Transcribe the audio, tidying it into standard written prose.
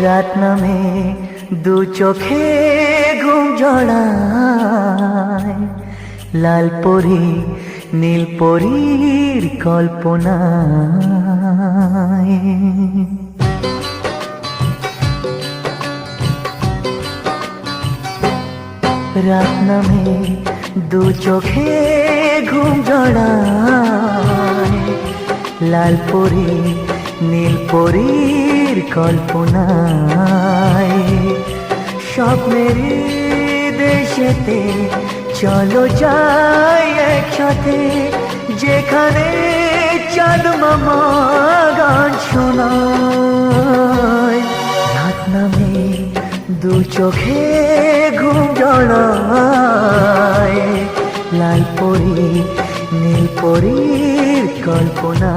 রাত নামে দু চোখে ঘুম জড়ায়, লাল পরি নীল পরীর কল্পনায়। রাত নামে দু চোখে ঘুম জড়ায়, লাল পরি নীল পরীর কল্পনায়। স্বপ্নের দেশেতে চলো যাই একসাথে, যেখানে চাঁদ মামা গান শোনায়। রাত নামে দু চোখে ঘুম জড়ায়, লাল পরি নীল পরীর কল্পনায়।